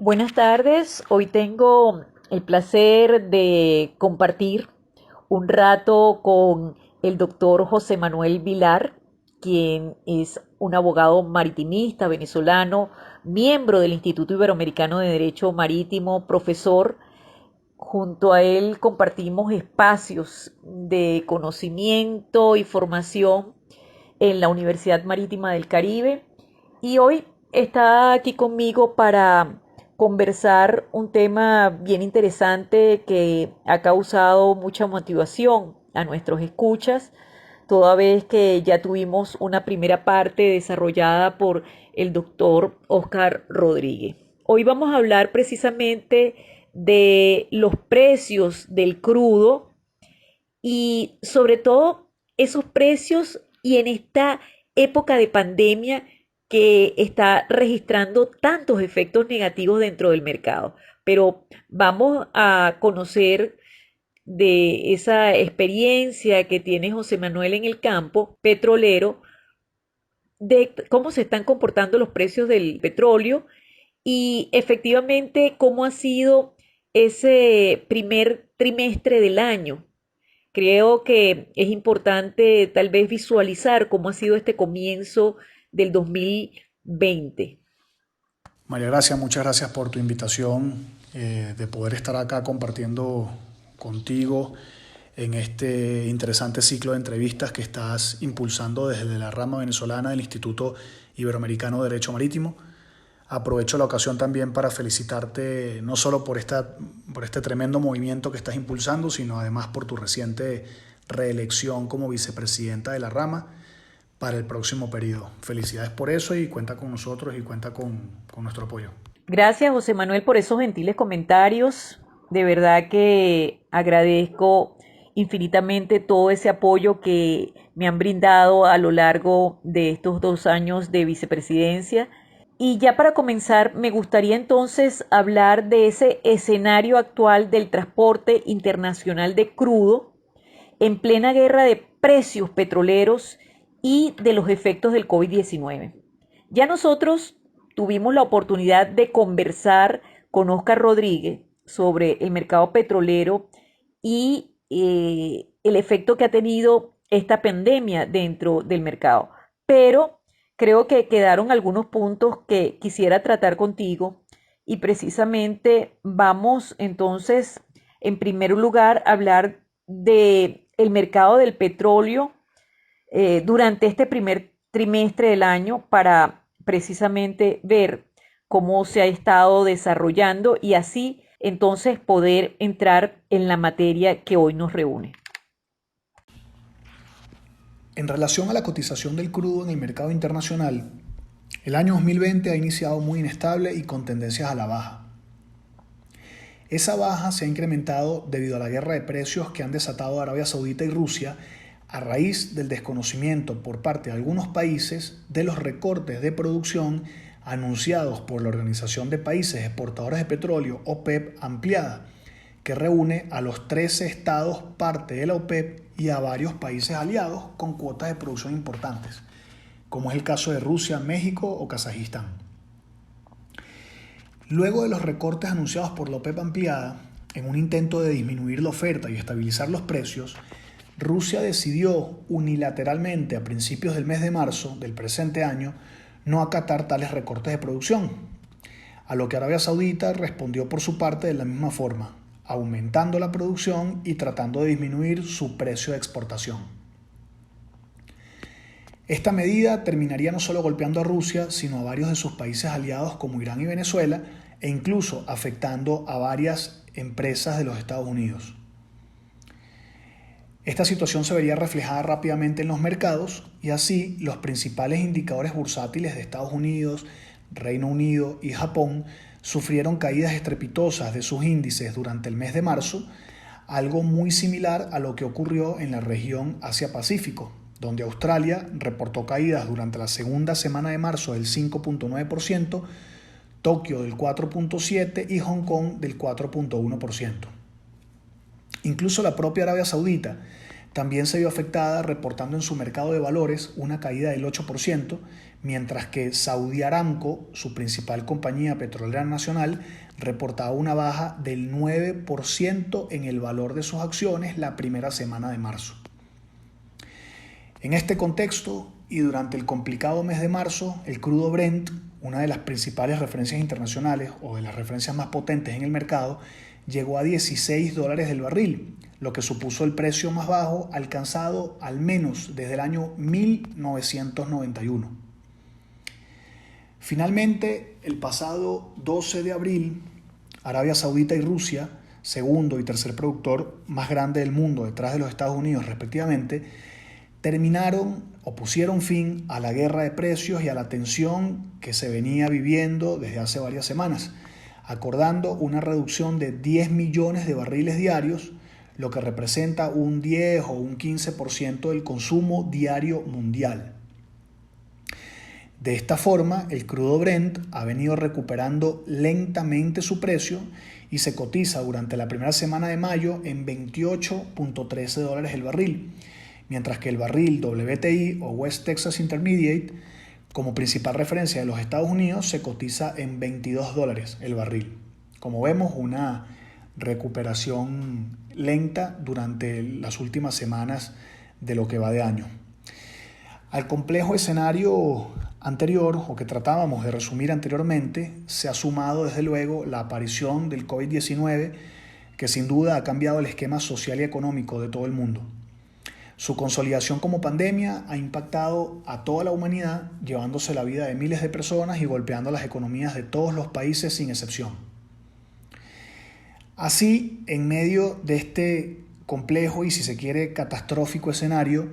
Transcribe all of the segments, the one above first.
Buenas tardes, hoy tengo el placer de compartir un rato con el doctor José Manuel Vilar, quien es un abogado maritimista venezolano, miembro del Instituto Iberoamericano de Derecho Marítimo, profesor. Junto a él compartimos espacios de conocimiento y formación en la Universidad Marítima del Caribe y hoy está aquí conmigo para conversar un tema bien interesante que ha causado mucha motivación a nuestros escuchas, toda vez que ya tuvimos una primera parte desarrollada por el doctor Oscar Rodríguez. Hoy vamos a hablar precisamente de los precios del crudo y sobre todo esos precios y en esta época de pandemia que está registrando tantos efectos negativos dentro del mercado. Pero vamos a conocer de esa experiencia que tiene José Manuel en el campo petrolero, de cómo se están comportando los precios del petróleo y efectivamente cómo ha sido ese primer trimestre del año. Creo que es importante tal vez visualizar cómo ha sido este comienzo del 2020. María Gracia, muchas gracias por tu invitación de poder estar acá compartiendo contigo en este interesante ciclo de entrevistas que estás impulsando desde la rama venezolana del Instituto Iberoamericano de Derecho Marítimo. Aprovecho la ocasión también para felicitarte no solo por este tremendo movimiento que estás impulsando, sino además por tu reciente reelección como vicepresidenta de la rama para el próximo periodo. Felicidades por eso y cuenta con nosotros y cuenta con nuestro apoyo. Gracias, José Manuel, por esos gentiles comentarios. De verdad que agradezco infinitamente todo ese apoyo que me han brindado a lo largo de estos 2 años de vicepresidencia. Y ya para comenzar, me gustaría entonces hablar de ese escenario actual del transporte internacional de crudo en plena guerra de precios petroleros y de los efectos del COVID-19. Ya nosotros tuvimos la oportunidad de conversar con Oscar Rodríguez sobre el mercado petrolero y el efecto que ha tenido esta pandemia dentro del mercado. Pero creo que quedaron algunos puntos que quisiera tratar contigo y precisamente vamos entonces en primer lugar a hablar de el mercado del petróleo durante este primer trimestre del año para precisamente ver cómo se ha estado desarrollando y así entonces poder entrar en la materia que hoy nos reúne. En relación a la cotización del crudo en el mercado internacional, el año 2020 ha iniciado muy inestable y con tendencias a la baja. Esa baja se ha incrementado debido a la guerra de precios que han desatado Arabia Saudita y Rusia a raíz del desconocimiento por parte de algunos países de los recortes de producción anunciados por la Organización de Países Exportadores de Petróleo, OPEP ampliada, que reúne a los 13 estados parte de la OPEP y a varios países aliados con cuotas de producción importantes, como es el caso de Rusia, México o Kazajistán. Luego de los recortes anunciados por la OPEP ampliada, en un intento de disminuir la oferta y estabilizar los precios, Rusia decidió unilateralmente a principios del mes de marzo del presente año no acatar tales recortes de producción, a lo que Arabia Saudita respondió por su parte de la misma forma, aumentando la producción y tratando de disminuir su precio de exportación. Esta medida terminaría no solo golpeando a Rusia, sino a varios de sus países aliados como Irán y Venezuela, e incluso afectando a varias empresas de los Estados Unidos. Esta situación se vería reflejada rápidamente en los mercados y así los principales indicadores bursátiles de Estados Unidos, Reino Unido y Japón sufrieron caídas estrepitosas de sus índices durante el mes de marzo, algo muy similar a lo que ocurrió en la región Asia-Pacífico, donde Australia reportó caídas durante la segunda semana de marzo del 5.9%, Tokio del 4.7% y Hong Kong del 4.1%. Incluso la propia Arabia Saudita también se vio afectada, reportando en su mercado de valores una caída del 8%, mientras que Saudi Aramco, su principal compañía petrolera nacional, reportaba una baja del 9% en el valor de sus acciones la primera semana de marzo. En este contexto y durante el complicado mes de marzo, el crudo Brent, una de las principales referencias internacionales o de las referencias más potentes en el mercado, llegó a $16 del barril, lo que supuso el precio más bajo alcanzado al menos desde el año 1991. Finalmente, el pasado 12 de abril, Arabia Saudita y Rusia, segundo y tercer productor más grande del mundo detrás de los Estados Unidos respectivamente, terminaron o pusieron fin a la guerra de precios y a la tensión que se venía viviendo desde hace varias semanas, acordando una reducción de 10 millones de barriles diarios, lo que representa un 10 o un 15% del consumo diario mundial. De esta forma, el crudo Brent ha venido recuperando lentamente su precio y se cotiza durante la primera semana de mayo en $28.13 el barril, mientras que el barril WTI o West Texas Intermediate, como principal referencia de los Estados Unidos, se cotiza en $22 el barril. Como vemos, una recuperación lenta durante las últimas semanas de lo que va de año. Al complejo escenario anterior, o que tratábamos de resumir anteriormente, se ha sumado desde luego la aparición del COVID-19, que sin duda ha cambiado el esquema social y económico de todo el mundo. Su consolidación como pandemia ha impactado a toda la humanidad, llevándose la vida de miles de personas y golpeando las economías de todos los países sin excepción. Así, en medio de este complejo y, si se quiere, catastrófico escenario,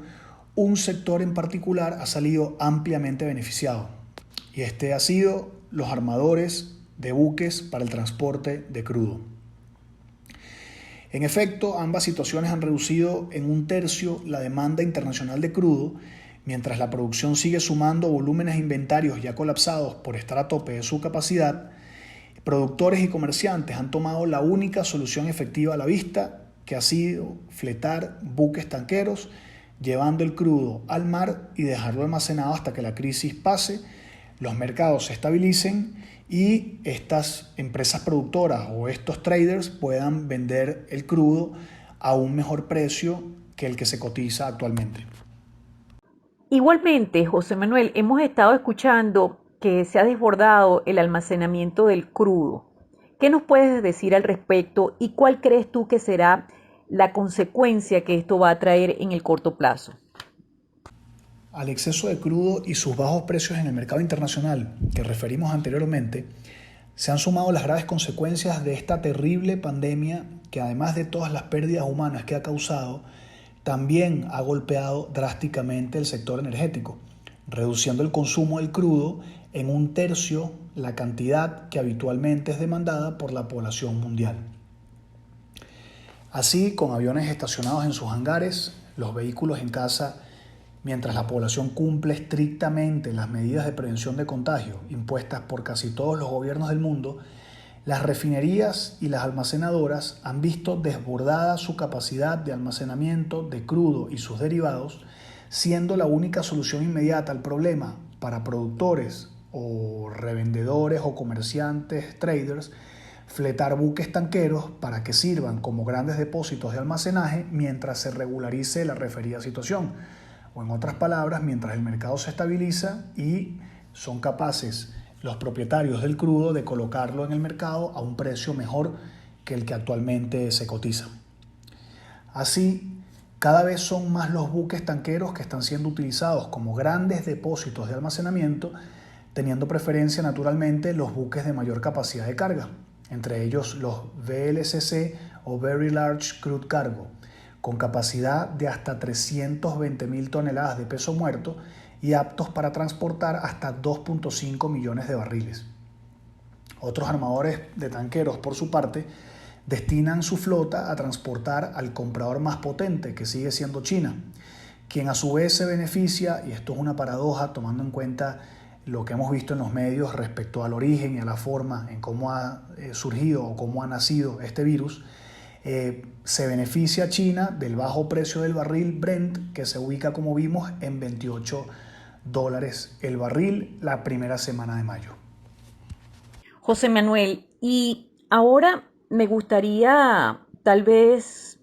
un sector en particular ha salido ampliamente beneficiado, y este ha sido los armadores de buques para el transporte de crudo. En efecto, ambas situaciones han reducido en 1/3 la demanda internacional de crudo, mientras la producción sigue sumando volúmenes e inventarios ya colapsados por estar a tope de su capacidad. Productores y comerciantes han tomado la única solución efectiva a la vista, que ha sido fletar buques tanqueros, llevando el crudo al mar y dejarlo almacenado hasta que la crisis pase, los mercados se estabilicen y estas empresas productoras o estos traders puedan vender el crudo a un mejor precio que el que se cotiza actualmente. Igualmente, José Manuel, hemos estado escuchando que se ha desbordado el almacenamiento del crudo. ¿Qué nos puedes decir al respecto y cuál crees tú que será la consecuencia que esto va a traer en el corto plazo? Al exceso de crudo y sus bajos precios en el mercado internacional que referimos anteriormente, se han sumado las graves consecuencias de esta terrible pandemia que, además de todas las pérdidas humanas que ha causado, también ha golpeado drásticamente el sector energético, reduciendo el consumo del crudo en 1/3 la cantidad que habitualmente es demandada por la población mundial. Así, con aviones estacionados en sus hangares, los vehículos en casa, mientras la población cumple estrictamente las medidas de prevención de contagio impuestas por casi todos los gobiernos del mundo, las refinerías y las almacenadoras han visto desbordada su capacidad de almacenamiento de crudo y sus derivados, siendo la única solución inmediata al problema para productores o revendedores o comerciantes, traders, fletar buques tanqueros para que sirvan como grandes depósitos de almacenaje mientras se regularice la referida situación. O en otras palabras, mientras el mercado se estabiliza y son capaces los propietarios del crudo de colocarlo en el mercado a un precio mejor que el que actualmente se cotiza. Así, cada vez son más los buques tanqueros que están siendo utilizados como grandes depósitos de almacenamiento, teniendo preferencia naturalmente los buques de mayor capacidad de carga, entre ellos los VLCC o Very Large Crude Cargo, con capacidad de hasta 320.000 toneladas de peso muerto y aptos para transportar hasta 2.5 millones de barriles. Otros armadores de tanqueros, por su parte, destinan su flota a transportar al comprador más potente, que sigue siendo China, quien a su vez se beneficia, y esto es una paradoja tomando en cuenta lo que hemos visto en los medios respecto al origen y a la forma en cómo ha surgido o cómo ha nacido este virus. Se beneficia China del bajo precio del barril Brent, que se ubica, como vimos, en $28 el barril la primera semana de mayo. José Manuel, y ahora me gustaría tal vez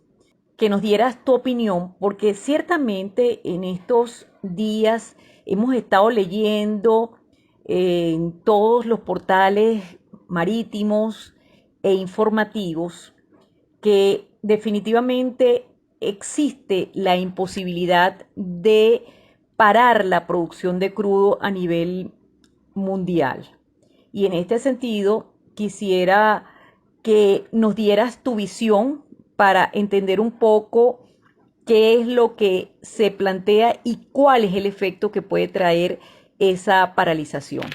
que nos dieras tu opinión, porque ciertamente en estos días hemos estado leyendo en todos los portales marítimos e informativos que definitivamente existe la imposibilidad de parar la producción de crudo a nivel mundial. Y en este sentido, quisiera que nos dieras tu visión para entender un poco qué es lo que se plantea y cuál es el efecto que puede traer esa paralización.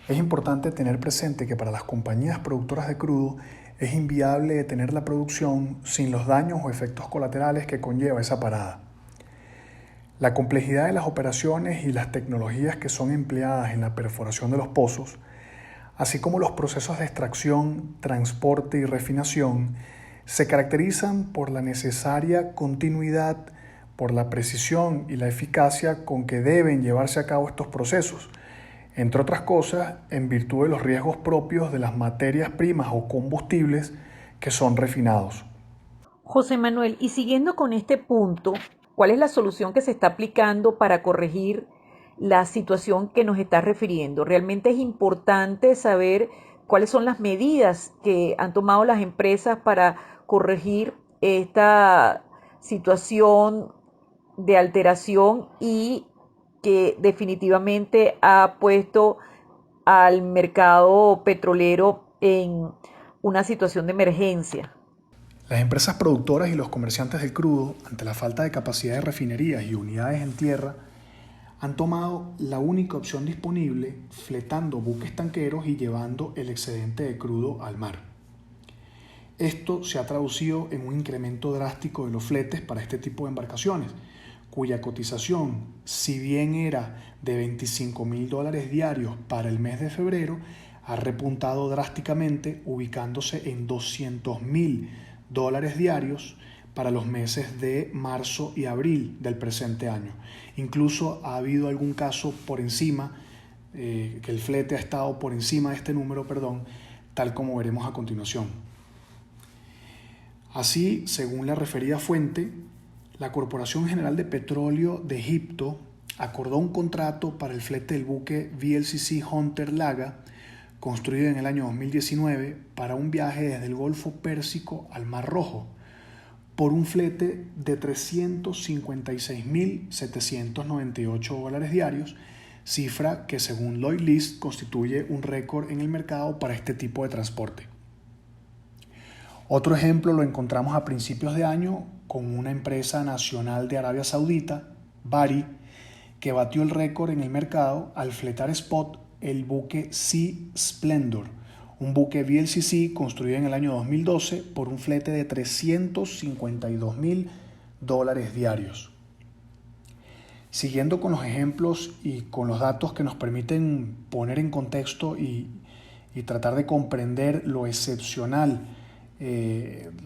Es importante tener presente que para las compañías productoras de crudo es inviable detener la producción sin los daños o efectos colaterales que conlleva esa parada. La complejidad de las operaciones y las tecnologías que son empleadas en la perforación de los pozos, así como los procesos de extracción, transporte y refinación, se caracterizan por la necesaria continuidad, por la precisión y la eficacia con que deben llevarse a cabo estos procesos, entre otras cosas, en virtud de los riesgos propios de las materias primas o combustibles que son refinados. José Manuel, y siguiendo con este punto, ¿cuál es la solución que se está aplicando para corregir la situación que nos está refiriendo? Realmente es importante saber cuáles son las medidas que han tomado las empresas para corregir esta situación de alteración y que definitivamente ha puesto al mercado petrolero en una situación de emergencia. Las empresas productoras y los comerciantes del crudo, ante la falta de capacidad de refinerías y unidades en tierra, han tomado la única opción disponible, fletando buques tanqueros y llevando el excedente de crudo al mar. Esto se ha traducido en un incremento drástico de los fletes para este tipo de embarcaciones, cuya cotización, si bien era de $25,000 diarios para el mes de febrero, ha repuntado drásticamente, ubicándose en $200,000 diarios para los meses de marzo y abril del presente año. Incluso ha habido algún caso por encima, que el flete ha estado por encima de este número, tal como veremos a continuación. Así, según la referida fuente, la Corporación General de Petróleo de Egipto acordó un contrato para el flete del buque VLCC Hunter Laga, construido en el año 2019, para un viaje desde el Golfo Pérsico al Mar Rojo, por un flete de $356,798 diarios, cifra que según Lloyd List constituye un récord en el mercado para este tipo de transporte. Otro ejemplo lo encontramos a principios de año con una empresa nacional de Arabia Saudita, Bari, que batió el récord en el mercado al fletar spot el buque Sea Splendor, un buque VLCC construido en el año 2012 por un flete de $352,000 diarios. Siguiendo con los ejemplos y con los datos que nos permiten poner en contexto y tratar de comprender lo excepcional,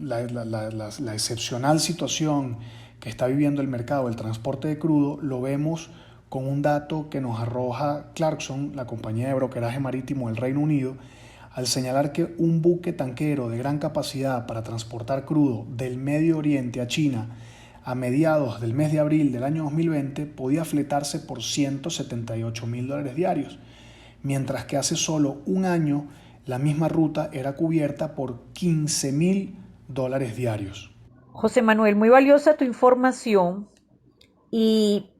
la excepcional situación que está viviendo el mercado del transporte de crudo, lo vemos con un dato que nos arroja Clarkson, la compañía de brokeraje marítimo del Reino Unido, al señalar que un buque tanquero de gran capacidad para transportar crudo del Medio Oriente a China a mediados del mes de abril del año 2020 podía fletarse por $178,000 diarios, mientras que hace solo un año la misma ruta era cubierta por $15,000 diarios. José Manuel, muy valiosa tu información y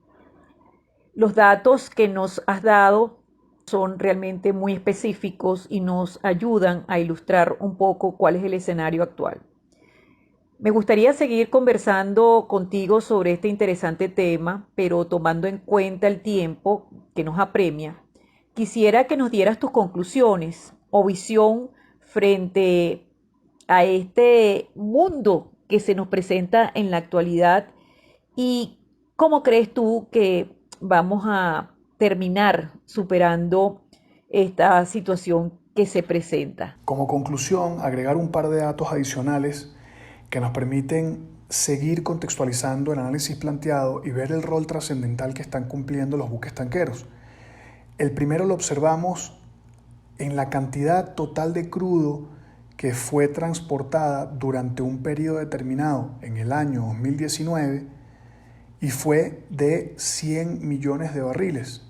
los datos que nos has dado son realmente muy específicos y nos ayudan a ilustrar un poco cuál es el escenario actual. Me gustaría seguir conversando contigo sobre este interesante tema, pero tomando en cuenta el tiempo que nos apremia, quisiera que nos dieras tus conclusiones o visión frente a este mundo que se nos presenta en la actualidad y cómo crees tú que vamos a terminar superando esta situación que se presenta. Como conclusión, agregar un par de datos adicionales que nos permiten seguir contextualizando el análisis planteado y ver el rol trascendental que están cumpliendo los buques tanqueros. El primero lo observamos en la cantidad total de crudo que fue transportada durante un periodo determinado en el año 2019 y fue de 100 millones de barriles.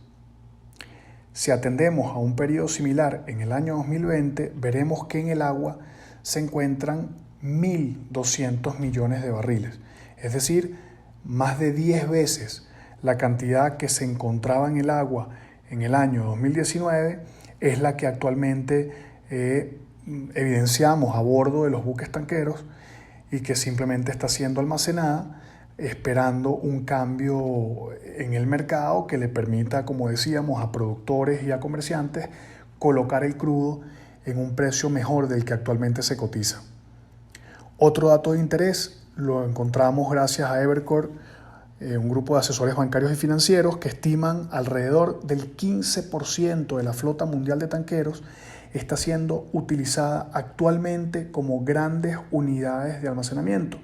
Si atendemos a un periodo similar en el año 2020, veremos que en el agua se encuentran 1.200 millones de barriles, es decir, más de 10 veces la cantidad que se encontraba en el agua en el año 2019 es la que actualmente evidenciamos a bordo de los buques tanqueros y que simplemente está siendo almacenada esperando un cambio en el mercado que le permita, como decíamos, a productores y a comerciantes colocar el crudo en un precio mejor del que actualmente se cotiza. Otro dato de interés lo encontramos gracias a Evercore, un grupo de asesores bancarios y financieros que estiman alrededor del 15% de la flota mundial de tanqueros está siendo utilizada actualmente como grandes unidades de almacenamiento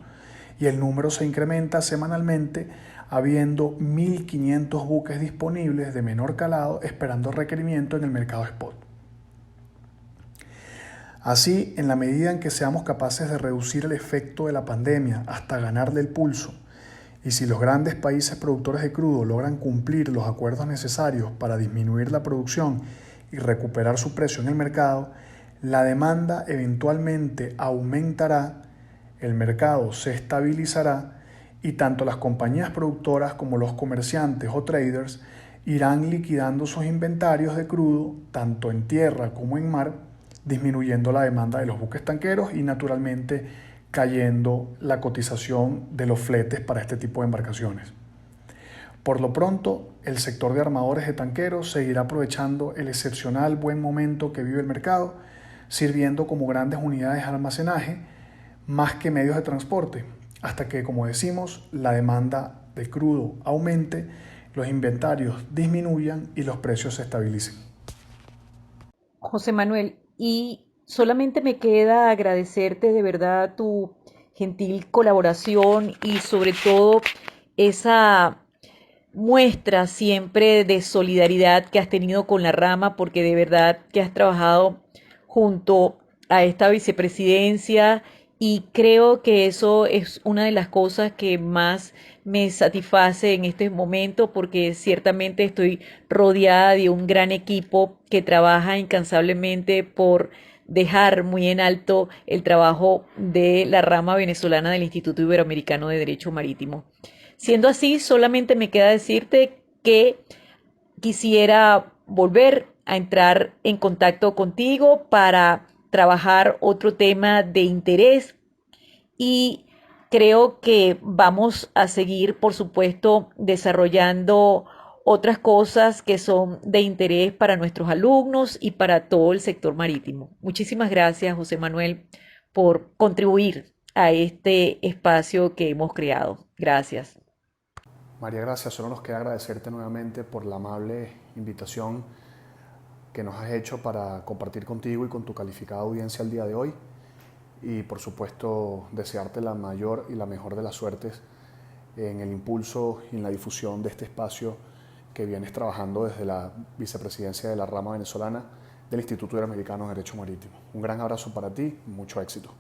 y el número se incrementa semanalmente, habiendo 1.500 buques disponibles de menor calado esperando requerimiento en el mercado spot. Así, en la medida en que seamos capaces de reducir el efecto de la pandemia hasta ganarle el pulso, y si los grandes países productores de crudo logran cumplir los acuerdos necesarios para disminuir la producción y recuperar su precio en el mercado, la demanda eventualmente aumentará, el mercado se estabilizará y tanto las compañías productoras como los comerciantes o traders irán liquidando sus inventarios de crudo tanto en tierra como en mar, disminuyendo la demanda de los buques tanqueros y naturalmente cayendo la cotización de los fletes para este tipo de embarcaciones. Por lo pronto, el sector de armadores de tanqueros seguirá aprovechando el excepcional buen momento que vive el mercado, sirviendo como grandes unidades de almacenaje más que medios de transporte, hasta que, como decimos, la demanda de crudo aumente, los inventarios disminuyan y los precios se estabilicen. José Manuel, y solamente me queda agradecerte de verdad tu gentil colaboración y sobre todo esa muestra siempre de solidaridad que has tenido con la rama, porque de verdad que has trabajado junto a esta vicepresidencia y creo que eso es una de las cosas que más me satisface en este momento porque ciertamente estoy rodeada de un gran equipo que trabaja incansablemente por dejar muy en alto el trabajo de la rama venezolana del Instituto Iberoamericano de Derecho Marítimo. Siendo así, solamente me queda decirte que quisiera volver a entrar en contacto contigo para trabajar otro tema de interés y creo que vamos a seguir, por supuesto, desarrollando otras cosas que son de interés para nuestros alumnos y para todo el sector marítimo. Muchísimas gracias, José Manuel, por contribuir a este espacio que hemos creado. Gracias. María, gracias. Solo nos queda agradecerte nuevamente por la amable invitación que nos has hecho para compartir contigo y con tu calificada audiencia el día de hoy. Y por supuesto desearte la mayor y la mejor de las suertes en el impulso y en la difusión de este espacio que vienes trabajando desde la vicepresidencia de la rama venezolana del Instituto Iberoamericano de Derecho Marítimo. Un gran abrazo para ti y mucho éxito.